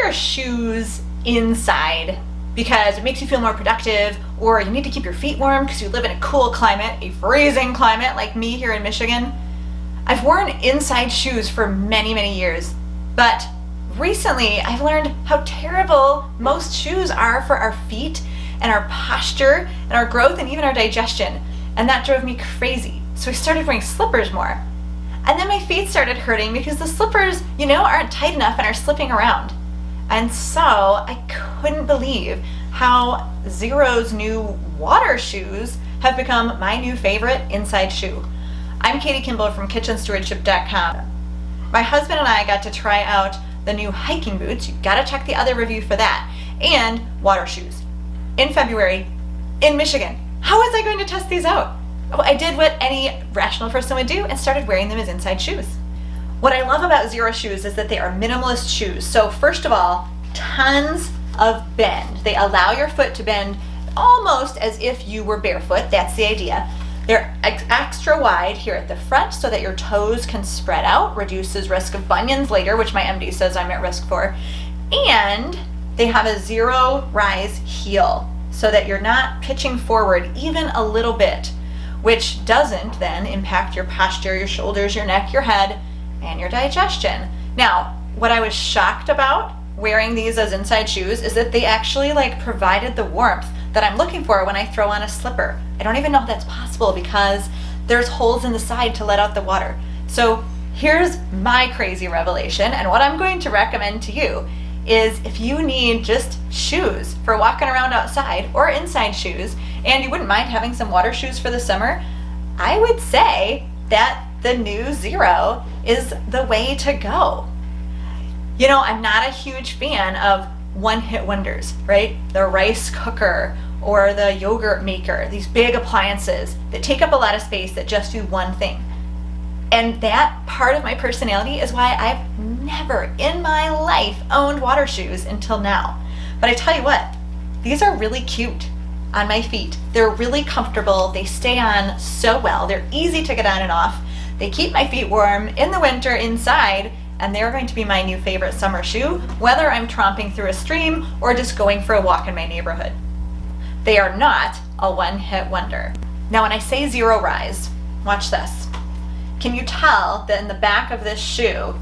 wear shoes inside because it makes you feel more productive, or you need to keep your feet warm because you live in a cool climate, a freezing climate like me here in Michigan. I've worn inside shoes for many, many years, but recently I've learned how terrible most shoes are for our feet and our posture and our growth and even our digestion, and that drove me crazy. So I started wearing slippers more. And then my feet started hurting because the slippers, aren't tight enough and are slipping around. And so I couldn't believe how Xero's new water shoes have become my new favorite inside shoe. I'm Katie Kimball from kitchenstewardship.com. My husband and I got to try out the new hiking boots. You gotta check the other review for that. And water shoes in February in Michigan. How was I going to test these out? Well, I did what any rational person would do and started wearing them as inside shoes. What I love about Xero shoes is that they are minimalist shoes. So first of all, tons of bend. They allow your foot to bend almost as if you were barefoot. That's the idea. They're extra wide here at the front so that your toes can spread out, reduces risk of bunions later, which my MD says I'm at risk for. And they have a zero rise heel so that you're not pitching forward even a little bit, which doesn't then impact your posture, your shoulders, your neck, your head, and your digestion. Now, what I was shocked about wearing these as inside shoes is that they actually provided the warmth that I'm looking for when I throw on a slipper. I don't even know if that's possible because there's holes in the side to let out the water. So here's my crazy revelation, and what I'm going to recommend to you is if you need just shoes for walking around outside or inside shoes, and you wouldn't mind having some water shoes for the summer, I would say that the new Xero is the way to go. I'm not a huge fan of one-hit wonders, right? The rice cooker or the yogurt maker, these big appliances that take up a lot of space that just do one thing. And that part of my personality is why I've never in my life owned water shoes until now. But I tell you what, these are really cute on my feet. They're really comfortable. They stay on so well. They're easy to get on and off. They keep my feet warm in the winter inside, and they're going to be my new favorite summer shoe, whether I'm tromping through a stream or just going for a walk in my neighborhood. They are not a one-hit wonder. Now, when I say Xero rise, watch this. Can you tell that in the back of this shoe,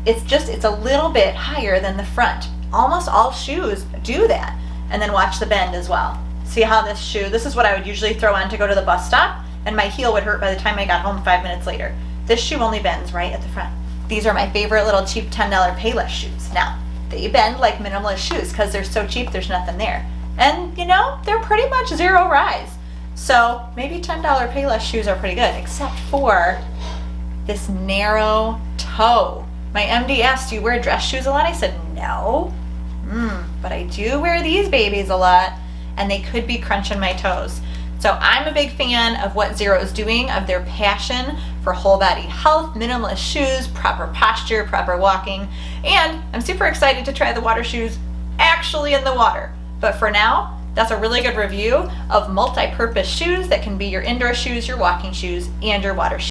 it's a little bit higher than the front? Almost all shoes do that. And then watch the bend as well. See how this is what I would usually throw on to go to the bus stop, and my heel would hurt by the time I got home 5 minutes later. This shoe only bends right at the front. These are my favorite little cheap $10 Payless shoes. Now, they bend like minimalist shoes because they're so cheap there's nothing there. And they're pretty much Xero rise. So maybe $10 Payless shoes are pretty good, except for this narrow toe. My MD asked, do you wear dress shoes a lot? I said, no. But I do wear these babies a lot, and they could be crunching my toes. So I'm a big fan of what Xero is doing, of their passion for whole body health, minimalist shoes, proper posture, proper walking, and I'm super excited to try the water shoes actually in the water. But for now, that's a really good review of multi-purpose shoes that can be your indoor shoes, your walking shoes, and your water shoes.